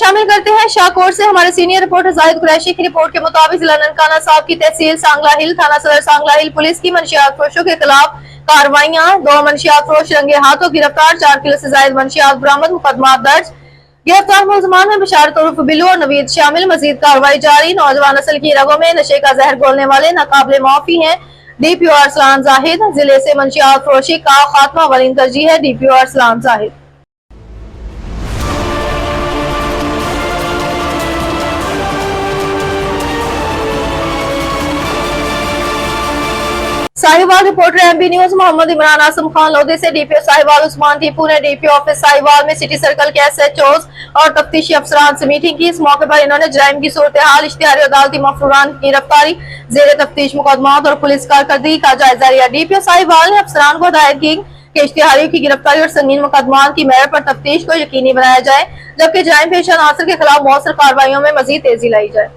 शामिल करते हैं शाहकोट से हमारे सीनियर रिपोर्टर जाहिद कुरैशी की रिपोर्ट के मुताबिक जिला ननकाना साहब की तहसील सांगला हिल थाना सदर सांगला हिल पुलिस की मंशियात फरोशों के खिलाफ कार्रवाइयां। 2 मंशियात फरोश रंगे हाथों गिरफ्तार, 4 किलो से ज्यादा मंशियात बरामद, मुकदमा दर्ज। गिरफ्तार मुलजमान में बशारत उर्फ बिल्लू और नवीद शामिल। मजीद कार्रवाई जारी। नौजवान नस्ल की रगों में नशे का जहर घोलने वाले नाकाबिले माफी हैं। DPO अरसलान जाहिद। जिले से मंशियात फरोशी का खात्मा अवलीन तरजीह है। DPO Arsalan Zahid. Sahiwal reporter MB news Mohammad Imran Asim Khan Lodhi से। DPO साहिवाल उस्मान टीपू ने DPO ऑफिस साहिवाल में सिटी सर्कल के SHOs और तफ्तीशी अफसरान से मीटिंग की। इस मौके पर इन्होंने जराइम की सूरत हाल, इश्तिहारी अदालती मफरूरान की गिरफ्तारी, जेर तफ्तीश मुकदमात और पुलिस कारकर्दगी का जायजा लिया। DPO साहिवाल ने अफसरान को हिदायत की कि इश्तिहारियों की गिरफ्तारी और संगीन मुकदमात की मेयर पर तफ्तीश को यकीनी बनाया जाए, जबकि जराइम पेश अनासर के खिलाफ मौसर कार्रवाइयों में मजीद तेजी लाई जाए।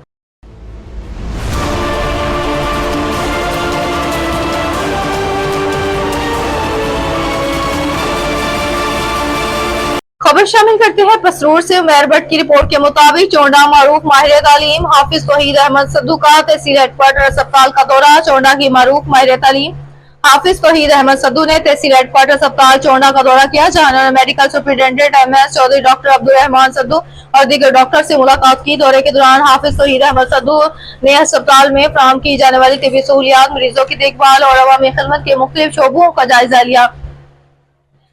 खबर शामिल करते हैं पसरूर से। उमैर भट्ट की रिपोर्ट के मुताबिक चोंडा मारूफ माहिर तालीम हाफिज तौहीद अहमद सद्दू का तहसील हेडक्वार्टर अस्पताल का दौरा। चोंडा की मारूफ माहिर तालीम हाफिज तौहीद अहमद सद्दू ने तहसील हेडक्वार्टर अस्पताल चोंडा का दौरा किया, जहां उन्होंने medical superintendent MS Chaudhry doctor Abdul Rehman Saddu और दीगर डॉक्टर से मुलाकात की। दौरे के दौरान हाफिज तौहीद अहमद सद्दू ने अस्पताल में फराहम की जाने वाली तिब्बी सहूलियात, मरीजों की देखभाल और अवामी खिदमत के मुख्तलिफ शोबों का जायजा लिया।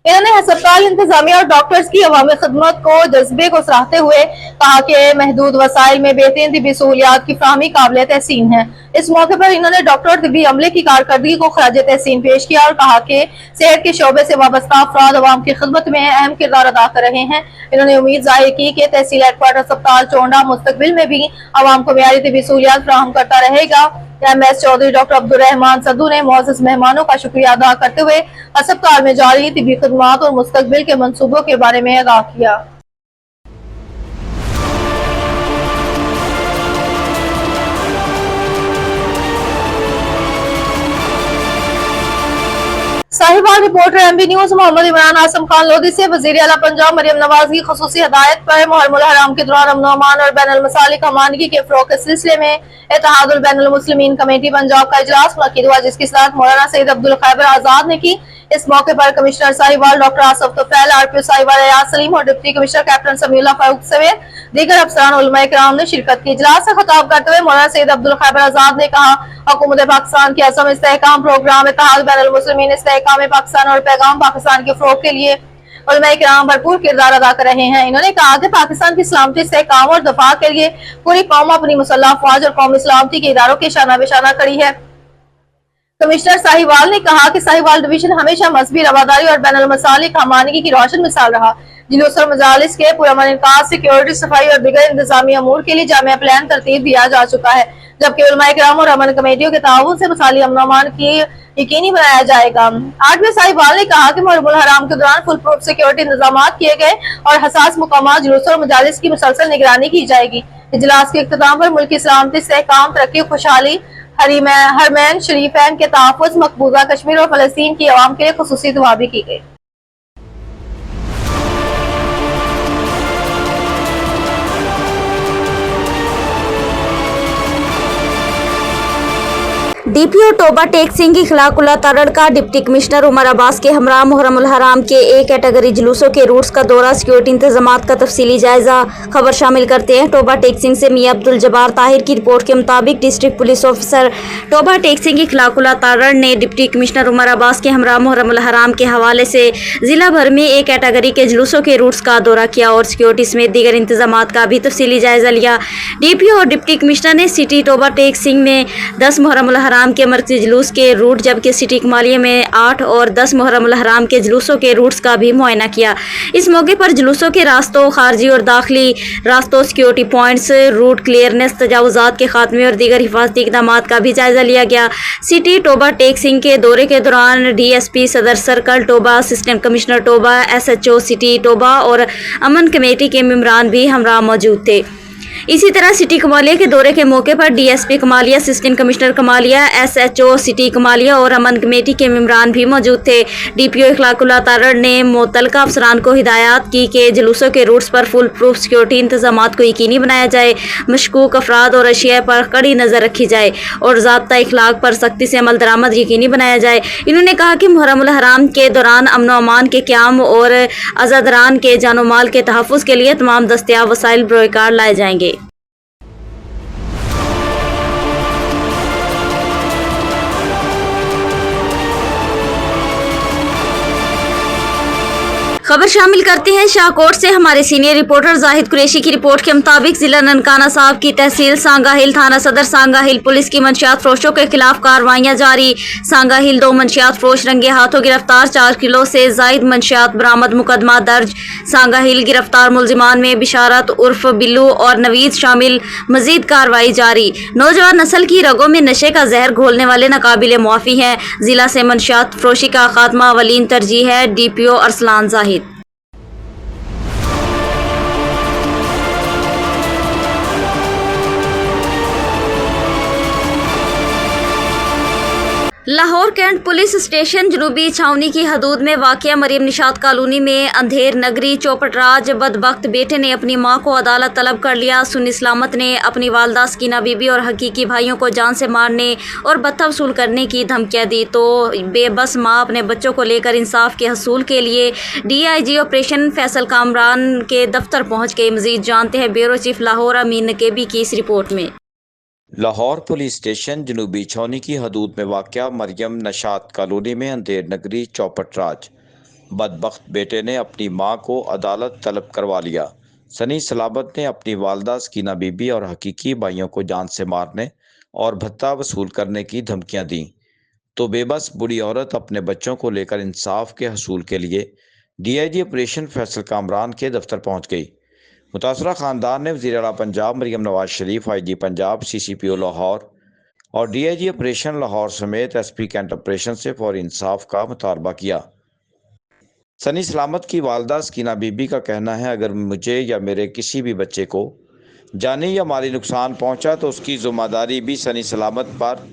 इन्होंने अस्पताल इंतजामिया और डॉक्टर्स की अवामी खिदमत को जज्बे को सराहते हुए कहा कि महदूद वसाइल में बेहतरीन तिब्बी सहूलियात की फराहमी काबिल तहसीन है। इस मौके पर इन्होंने डॉक्टर और तिब्बी अमले की कारकर्दगी को खराज तहसीन पेश किया और कहा कि सेहत के शोबे से वाबस्ता अफराद अवाम की खिदमत में अहम किरदार अदा कर रहे हैं। इन्होंने उम्मीद जाहिर की कि तहसील हेडक्वार्टर अस्पताल चोंडा मुस्तकबिल में भी अवाम को मेयारी तिब्बी सहूलियात फराहम करता रहेगा। MS चौधरी डॉक्टर अब्दुल रहमान सद्दू ने मुअज़्ज़ज़ मेहमानों का शुक्रिया अदा करते हुए अस्पताल में जारी तिब्बी खिदमात और मुस्तकबिल के मंसूबों के बारे में आगाह किया। Sahiwal reporter MB news Mohammad Imran Asim Khan Lodhi से। वज़ीर आला पंजाब मरियम नवाज की खुसूसी हदायत पर मुहर्रमुल हराम के दौरान अमन अमान और बैनुल मसालिक अमानगी के फ़रोग़ के सिलसिले में इत्तेहादुल बैनुल मुस्लिमीन कमेटी पंजाब का इजलास मुनक़्क़िद हुआ, जिसकी सदारत मौलाना सईद अब्दुल खैबर आजाद ने की। इस मौके पर commissioner Sahiwal doctor Asif Tufail, RPO Sahiwal Ayaz Saleem और deputy commissioner captain Samiullah Farooq समेत दीगर अफसरान उलमा इकराम ने शिरकत की। इजलास से खिताब करते हुए मौलाना सईद अब्दुल खैबर आजाद ने कहा, हुकूमत पाकिस्तान के असम इस्तेहकाम प्रोग्राम इत्तेहाद बैनुल मुस्लिमीन इस्तेहकाम पाकिस्तान और पैगाम पाकिस्तान के फ़रोग़ के लिए उलमा इकराम भरपूर किरदार अदा कर रहे हैं। इन्होंने कहा कि पाकिस्तान की सलामती इस्तेहकाम और दफा के लिए पूरी कौम अपनी मुसल्लह अफ़वाज और कौमी सलामती के इदारों के शाना बेशाना खड़ी है। कमिश्नर साहिवाल ने कहा कि साहिवाल डिवीजन हमेशा मजहबी रवादारी और बैनुल मसालिक अमानगी की रोशन मिसाल रहा। जुलूस और मजालिस के पुरअमन इनकाद, सिक्योरिटी, सफाई और दीगर इंतजामी अमूर के लिए जामिया प्लान तरतीब दिया जा चुका है, जबकि उलमा इकराम और अमन कमेटियों के ताउन से मसाली अमन अमान की यकीनी बनाया जाएगा। RPO साहिवाल ने कहा कि मुहर्रमुल हराम के दौरान फुल प्रूफ सिक्योरिटी इंतजाम किए गए और हसास मुकामात, जुलूस और मजालिस की मुसलसल निगरानी की जाएगी। इजलास के इख्तिताम पर मुल्क की सलामती, इस्तेहकाम, तरक्की, खुशहाली, हरमैन शरीफैन के तहफ़्फ़ुज़, मकबूजा कश्मीर और फ़लस्तीन की अवाम के लिए खुसूसी दुआ भी की गई। DPO टोबा टेक सिंह की खिलाकुल्ला तारड़ का डिप्टी कमिश्नर उमर अब्बास के हमरा मुहर्रमुल हराम के A कैटेगरी जुलूसों के रूट्स का दौरा, सिक्योरिटी इंतजामात का तफसीली जायजा। खबर शामिल करते हैं टोबा टेक सिंह से। मियां अब्दुल जब्बार ताहिर की रिपोर्ट के मुताबिक district police officer Toba Tek Singh की खिलाकुल्ला तारड़ ने डिप्टी कमिश्नर उमर अब्बास के हमरा मुहर्रमुल हराम के हवाले से जिला भर में A कैटेगरी के जुलूसों के रूट्स का दौरा किया और सिक्योरिटी समेत दीगर इंतजामात का भी तफसीली जायजा लिया। DPO और डिप्टी कमिश्नर ने सिटी टोबा टेक सिंह में 10 मुहर्रमुल हराम के मरकजी जुलूस के रूट, जबकि सिटी कमालिया में 8 और 10 मुहर्रमुल हराम के जुलूसों के रूट्स का भी मुआयना किया। इस मौके पर जुलूसों के रास्तों, खारजी और दाखिली रास्तों, सिक्योरिटी पॉइंट्स, रूट क्लियरनेस, तजावुजात के खात्मे और दीगर हिफाजती इक़दामात का भी जायजा लिया गया। सिटी टोबा टेक सिंह के दौरे के दौरान DSP सदर circle Toba, assistant commissioner Toba, SHO city Toba और अमन कमेटी के मेंबरान भी हमरा मौजूद थे। इसी तरह सिटी कमालिया के दौरे के मौके पर DSP Kamalia, assistant commissioner Kamalia, SHO city Kamalia और अमन कमेटी के मेंबरान भी मौजूद थे। डीपीओ इखलाकुल्लाह तारड़ ने मुतल्लिका अफसरान को हिदायत की कि जुलूसों के रूट्स पर फुल प्रूफ सिक्योरिटी इंतजामात को यकीनी बनाया जाए, मशकूक अफराद और अशिया पर कड़ी नज़र रखी जाए और ज़ाब्ता इखलाक पर सख्ती से अमल दरामद यकीनी बनाया जाए। इन्होंने कहा कि मुहर्रमुल हराम के दौरान अमन व अमान के क़याम और अज़ादरान के जानो माल के तहफ़्फ़ुज़ के लिए तमाम दस्तियाब वसाइल बरोकार लाए जाएंगे। खबर शामिल करते हैं शाहकोट से। हमारे सीनियर रिपोर्टर जाहिद कुरैशी की रिपोर्ट के मुताबिक जिला ननकाना साहब की तहसील सांगा हिल, थाना सदर सांगा हिल पुलिस की मंशियात फरोशों के खिलाफ कार्रवाइयां जारी। सांगा हिल 2 मंशियात फरोश रंगे हाथों गिरफ्तार, 4 किलो से जायद मंशियात बरामद, मुकदमा दर्ज। सांगा हिल गिरफ्तार मुलजिमान में बिशारत उर्फ बिल्लू और नवीद शामिल, मजीद कार्रवाई जारी। नौजवान नस्ल की रगों में नशे का जहर घोलने वाले नाकाबिले मुआफी हैं। जिला से मंशियात फरोशी का खात्मा अवलीन तरजीह है। DPO Arsalan Zahid. Lahore cantt police station जनूबी छावनी की हदूद में वाक़या मरियम निशात कॉलोनी में अंधेर नगरी चौपटराज बदबख्त बेटे ने अपनी मां को अदालत तलब कर लिया। सुन्नी सलामत ने अपनी वालदा सकीना बीबी और हकीकी भाइयों को जान से मारने और बत्ता वसूल करने की धमकियां दी तो बेबस मां अपने बच्चों को लेकर इंसाफ के हसूल के लिए DIG ऑपरेशन फैसल कामरान के दफ्तर पहुंच गई। मजीद जानते हैं ब्यूरो चीफ लाहौर अमीन नकेबी की इस रिपोर्ट में। लाहौर पुलिस स्टेशन जनूबी छावनी की हदूद में वाक़या मरियम नशात कॉलोनी में अंधेर नगरी चौपटराज बदबख्त बेटे ने अपनी मां को अदालत तलब करवा लिया। सनी सलामत ने अपनी वालदा सकीना बीबी और हकीकी भाइयों को जान से मारने और भत्ता वसूल करने की धमकियां दी तो बेबस बूढ़ी औरत अपने बच्चों को लेकर इंसाफ के हसूल के लिए DIG ऑपरेशन फैसल कामरान के दफ्तर पहुंच गई। मुतासरा ख़ानदान ने वज़ीर आला पंजाब मरियम नवाज शरीफ, IG पंजाब, CCPO लाहौर और DIG ऑपरेशन लाहौर समेत SP कैंट ऑपरेशन से फौरी इंसाफ का मुतालबा किया। सनी सलामत की वालदा सकीना बीबी का कहना है, अगर मुझे या मेरे किसी भी बच्चे को जानी या माली नुकसान पहुंचा तो उसकी ज़िम्मेदारी भी सनी सलामत पर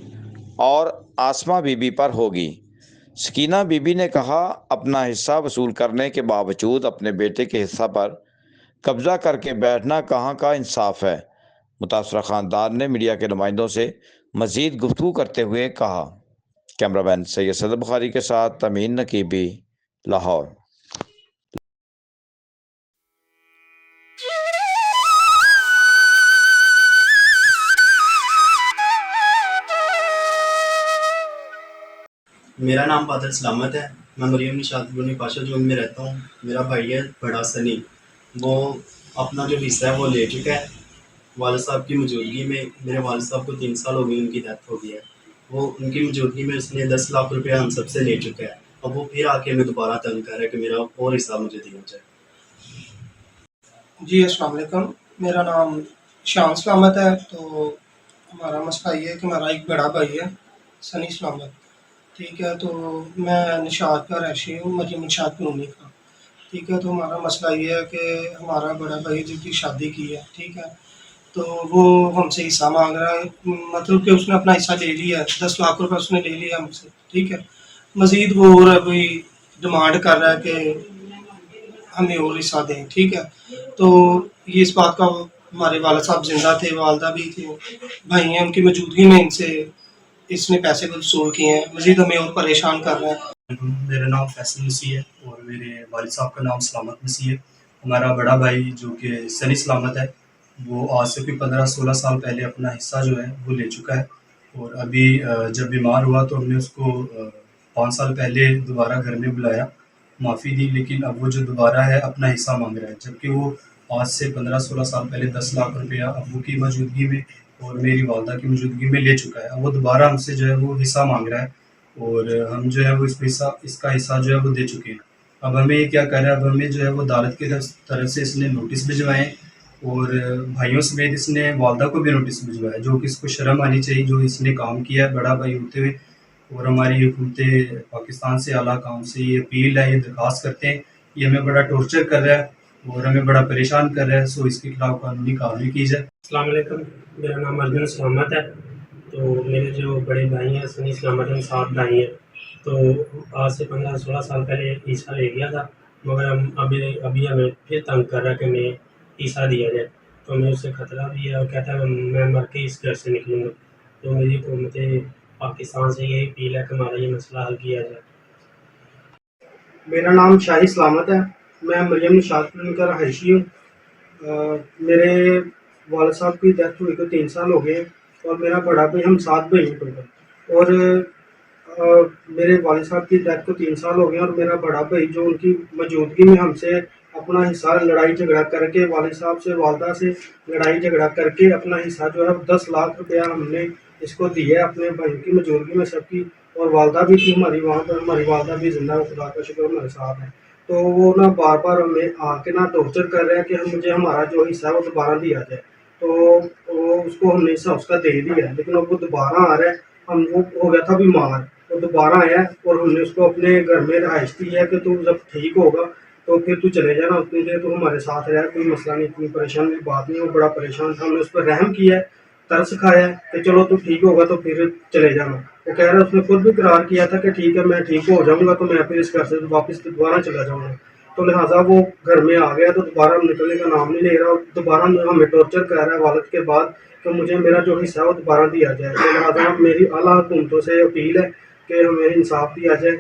और आसमा बीबी पर होगी। सकीना बीबी ने कहा, अपना हिस्सा वसूल करने के बावजूद अपने बेटे के हिस्सा पर कब्ज़ा करके बैठना कहाँ का इंसाफ है। मुतासरा ख़ानदान ने मीडिया के नुमाइंदों से मज़ीद गुफ्तगू करते हुए कहा। कैमरामैन सैयद सदर बुखारी के साथ अमीन नकीबी, लाहौर। मेरा नाम बादल सलामत है। मैं मरियम निशात कॉलोनी पाशा जोन में रहता हूँ। मेरा भाई है बड़ा सनी, वो अपना जो हिस्सा है वो ले चुका है। वालिद साहब की मौजूदगी में, मेरे वालिद साहब को 3 साल हो गए, उनकी डेथ हो गई है। वो उनकी मौजूदगी में उसने 10 लाख रुपया हम सबसे ले चुका है। अब वो फिर आके हमें दोबारा तंग कर रहा है कि मेरा और हिस्सा मुझे दिया जाए। जी अस्सलाम वालेकुम, मेरा नाम शान सलामत है। तो हमारा मसला ये है कि हमारा एक बड़ा भाई है सनी सलामत, ठीक है। तो मैं निशात का रैशी हूँ, मरियम निशात कॉलोनी का, ठीक है। तो हमारा मसला ये है कि हमारा बड़ा भाई जिसकी शादी की है, ठीक है, तो वो हमसे हिस्सा मांग रहा है। मतलब कि उसने अपना हिस्सा ले लिया है, 10 लाख रुपए उसने ले लिया हमसे, ठीक है। मज़ीद वो और अभी डिमांड कर रहा है कि हमें और हिस्सा दें, ठीक है। तो ये इस बात का हमारे वालिद साहब जिंदा थे, वालदा भी थे, भाई हैं, उनकी मौजूदगी में इसने पैसे वसूल किए हैं, मज़ीद हमें और परेशान कर रहा है। मेरा नाम फैसल मसीह है और मेरे वालिद साहब का नाम सलामत मसीह है। हमारा बड़ा भाई जो कि सनी सलामत है, वो आज से कोई 15-16 साल पहले अपना हिस्सा जो है वो ले चुका है। और अभी जब बीमार हुआ तो हमने उसको 5 साल पहले दोबारा घर में बुलाया, माफ़ी दी, लेकिन अब वो जो दोबारा है अपना हिस्सा मांग रहा है, जबकि वो आज से 15-16 साल पहले 10 लाख रुपया अबू की मौजूदगी में और मेरी वालदा की मौजूदगी में ले चुका है। अब वो दोबारा हमसे जो है वो हिस्सा मांग रहा है और हम जो है वो इसका हिस्सा जो है वो दे चुके हैं। अब हमें ये क्या कर रहा है, अब हमें जो है वो अदालत की तरफ से इसने नोटिस भिजवाए और भाइयों समेत इसने वालदा को भी नोटिस भिजवाया, जो कि इसको शर्म आनी चाहिए जो इसने काम किया है बड़ा भाई होते हुए। और हमारी हुकूमत पाकिस्तान से, आला काम से ये अपील है, ये दरख्वास्त करते हैं, ये हमें बड़ा टॉर्चर कर रहा है और हमें बड़ा परेशान कर रहा है। सो इसके खिलाफ कानूनी कार्रवाई की जाए। السلام علیکم، میرا نام ارجن سلامت ہے۔ تو میرے جو بڑے بھائی ہیں سنی سلامت ہیں، 7 بھائی ہیں۔ تو آج سے 15-16 سال پہلے عیسیٰ لے گیا تھا، مگر ابھی ہمیں پھر تنگ کر رہا ہے کہ ہمیں عیسیٰ دیا جائے۔ تو ہمیں اس سے خطرہ بھی ہے اور کہتا ہے میں مر کے اس گھر سے نکلوں گا۔ تو میری حکومت پاکستان سے یہی اپیل ہے کہ ہمارا یہ مسئلہ حل کیا جائے۔ میرا نام شاہی سلامت ہے، میں مریم نشاط کالونی کا رہائشی ہوں۔ میرے والد صاحب کی ڈیتھ ہوئی کو 3 سال ہو گئے ہیں، اور میرا بڑا بھائی، ہم 7 بھائی ہیں ٹوٹل۔ اور میرے والد صاحب کی ڈیتھ کو 3 سال ہو گئے، اور میرا بڑا بھائی جو ان کی موجودگی میں ہم سے اپنا حصہ لڑائی جھگڑا کر کے، والد صاحب سے والدہ سے لڑائی جھگڑا کر کے اپنا حصہ جو ہے 10 لاکھ روپیہ ہم نے اس کو دیا ہے اپنے بھائی کی موجودگی میں سب کی۔ اور والدہ بھی تھی ہماری وہاں پر، ہماری والدہ بھی زندہ ہے، خدا کا شکر ہمارے ساتھ ہے۔ تو وہ نا بار بار ہمیں آ کے نا ٹارچر کر رہے ہیں کہ مجھے ہمارا جو حصہ ہے وہ دوبارہ دیا جائے۔ تو وہ اس کو ہم نے حصہ اس کا دے دیا ہے، لیکن اب وہ دوبارہ آ رہا ہے۔ ہم وہ ہو گیا تھا بیمار، وہ دوبارہ آیا ہے، اور ہم نے اس کو اپنے گھر میں رہائش دی ہے کہ تو جب ٹھیک ہوگا تو پھر تو چلے جانا، اتنی دیر تو ہمارے ساتھ رہا، کوئی مسئلہ نہیں، اتنی پریشان کی بات نہیں۔ وہ بڑا پریشان تھا، ہم نے اس پر رحم کیا ہے، ترس کھایا ہے کہ چلو تو ٹھیک ہوگا تو پھر چلے جانا۔ وہ کہہ رہا ہے، اس نے خود بھی قرار کیا تھا کہ ٹھیک ہے میں ٹھیک ہو جاؤں گا تو میں پھر اس گھر سے واپس دوبارہ چلا جاؤں گا۔ تو لہٰذا وہ گھر میں آ گیا، تو دوبارہ نکلنے کا نام نہیں لے رہا، اور دوبارہ ہمیں ٹارچر کر رہا ہے والد کے بعد کہ مجھے میرا جو حصہ ہے وہ دوبارہ دیا جائے۔ تو لہٰذا میری اعلیٰ حکومتوں سے اپیل ہے کہ ہمیں انصاف دیا جائے۔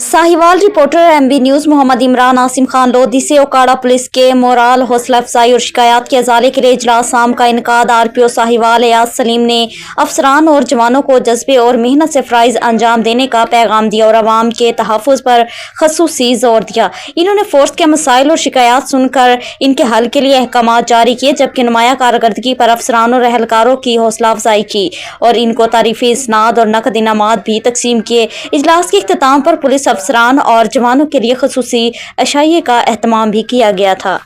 Sahiwal reporter MB news Mohammad Imran Asim Khan Lodhi से ओकाड़ा पुलिस के मोराल हौसला अफजाई और शिकायत के अजाले के लिए इजलास आम का इनकाद। आरपीओ साहिवाल एयाज सलीम ने अफसरान और जवानों को जज्बे और मेहनत से फ़राइज़ अंजाम देने का पैगाम दिया और आवाम के तहफ़्फ़ुज़ पर ख़ुसूसी जोर दिया। इन्होंने फोर्स के मसाइल और शिकायत सुनकर इनके हल के लिए अहकाम जारी किए, जबकि नुमाया कारकर्दगी पर अफसरान और एहलकारों की हौसला अफजाई की और इनको तारीफ़ी इसनाद और नकद इनामात भी तकसीम किए। इजलास के इख्तिताम पर पुलिस अफसरान और जवानों के लिए ख़ुसूसी अशाइये का एहतमाम भी किया गया था।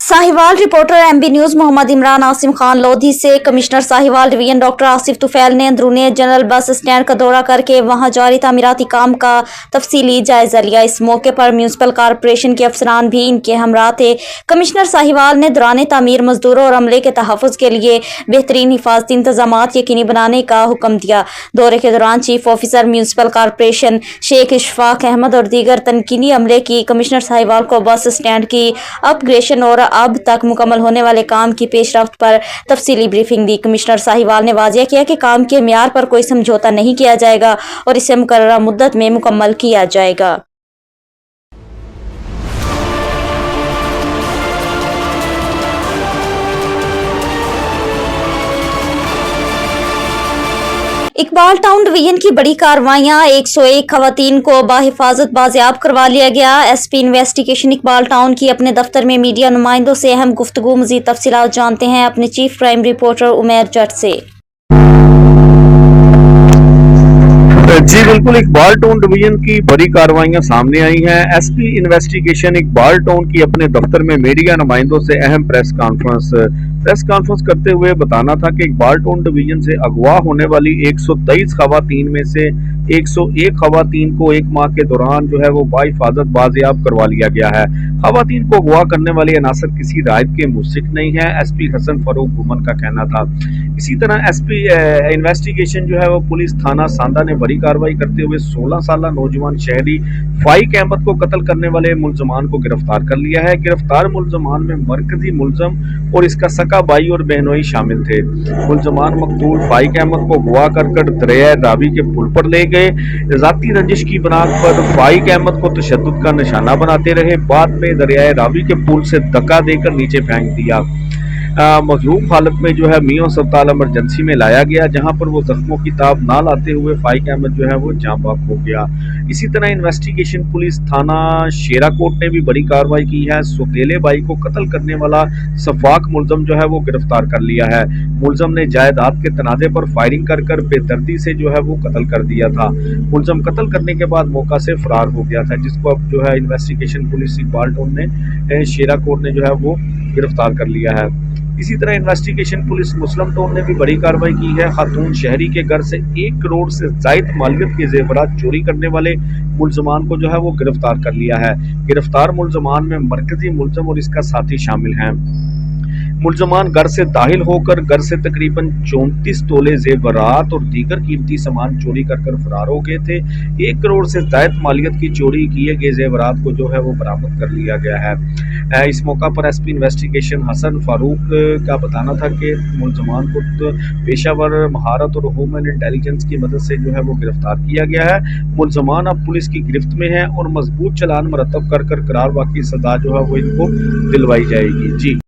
Sahiwal reporter MB news Mohammad Imran Asim Khan Lodhi से commissioner Sahiwal division doctor Asif Tufail ने अंदरूनी जनरल बस स्टैंड का दौरा करके वहां जारी तामीराती काम का तफसीली जायजा लिया। इस मौके पर म्यूनसिपल कॉरपोरेशन के अफसरान भी इनके हमरा थे। कमिश्नर साहिवाल ने दौरान तामीर मजदूरों और अमले के तहफ़्फ़ुज़ के लिए बेहतरीन हिफाजती इंतजामात यकीनी बनाने का हुक्म दिया। दौरे के दौरान chief officer municipal corporation Sheikh Ishfaq Ahmed और दीगर तनकीनी अमले की कमिश्नर साहिवाल को बस स्टैंड की अपग्रेडेशन और अब तक मुकम्मल होने वाले काम की पेशरफ्त पर तफसीली ब्रीफिंग दी। कमिश्नर साहिवाल ने वाज़ेह किया कि काम के मियार पर कोई समझौता नहीं किया जाएगा और इसे मुकर्ररा मुद्दत में मुकम्मल किया जाएगा। इकबाल टाउन डिवीजन की बड़ी कार्रवाइयां, 101 खवातीन को बाहिफाजत बाजियाब करवा लिया गया। एसपी इन्वेस्टिगेशन इकबाल टाउन की अपने दफ्तर में मीडिया नुमाइंदों से अहम गुफ्तगू। मजीद तफसीलात जानते हैं अपने चीफ क्राइम रिपोर्टर उमेर जट से। जी बिल्कुल, इकबाल टाउन डिवीजन की बड़ी कार्रवाइयां सामने आई हैं। एसपी इन्वेस्टिगेशन इकबाल टाउन की अपने दफ्तर में मीडिया नुमाइंदों से अहम प्रेस कॉन्फ्रेंस करते हुए बताना था कि इकबाल टाउन डिवीजन से अगवा होने वाली 123 खवातीन में से 101 खवातीन को 1 माह के दौरान जो है वो बाहिफाजत बाजियाब करवा लिया गया है। खवातीन को अगवा करने वाले अनासर किसी रायत के मुसिक नहीं है, एसपी हसन फरूक गुमन का कहना था। इसी तरह एसपी इन्वेस्टिगेशन जो है वो पुलिस थाना सांदा ने बड़ी कार्रवाई करते हुए 16 साल नौजवान शहरी फाइक अहमद को कत्ल करने वाले मुलजमान को गिरफ्तार कर लिया है। गिरफ्तार मुलजमान में मरकजी मुलजम और इसका सका भाई और बहनोई शामिल थे। मुलजमान मकतूल फाइक अहमद को अगवा कर दरिया रावी के पुल पर ले गए। जाती रंजिश की बुनियाद पर फाइक अहमद को तशद्दुद का निशाना बनाते रहे। बाद में दरिया रावी के पुल से धक्का देकर नीचे फेंक दिया। मजरूफ हालत में जो है मियां अस्पताल इमरजेंसी में लाया गया, जहां पर वो जख्मों की ताब ना लाते हुए फाइक अहमद जो है वो जाँ बाक हो गया। इसी तरह इन्वेस्टिगेशन पुलिस थाना शेराकोट ने भी बड़ी कार्रवाई की है। सौतेले भाई को कत्ल करने वाला सफाक मुलजम जो है वो गिरफ्तार कर लिया है। मुलजम ने जायदाद के तनाजे पर फायरिंग कर बेदर्दी से जो है वो कत्ल कर दिया था। मुलजम कत्ल करने के बाद मौका से फरार हो गया था, जिसको अब जो है इन्वेस्टिगेशन पुलिस इकबाल टाउन ने शेराकोट ने जो है वो गिरफ्तार कर लिया है। इसी तरह इन्वेस्टिगेशन पुलिस मुस्लिम टाउन ने भी बड़ी कार्रवाई की है। खातून शहरी के घर से 1 करोड़ से जायद मालियत के जेवरात चोरी करने वाले मुलजमान को जो है वो गिरफ्तार कर लिया है। गिरफ्तार मुलजमान में मरकजी मुलजम और इसका साथी शामिल हैं। मुलजमान घर से दाखिल होकर घर से तकरीबन 34 तोले जेवरात और दीगर कीमती सामान चोरी कर फरार हो गए थे। 1 करोड़ से ज्यादा मालियत की चोरी किए गए जेवरात को जो है वो बरामद कर लिया गया है। इस मौका पर एसपी इन्वेस्टिगेशन हसन फारूक का बताना था कि मुलजमान को पेशावर महारत और ह्यूमन इंटेलिजेंस की मदद से जो है वो गिरफ्तार किया गया है। मुलजमान अब पुलिस की गिरफ्त में है और मजबूत चालान मरतब कर करार वाकई सजा जो है वो इनको दिलवाई जाएगी। जी।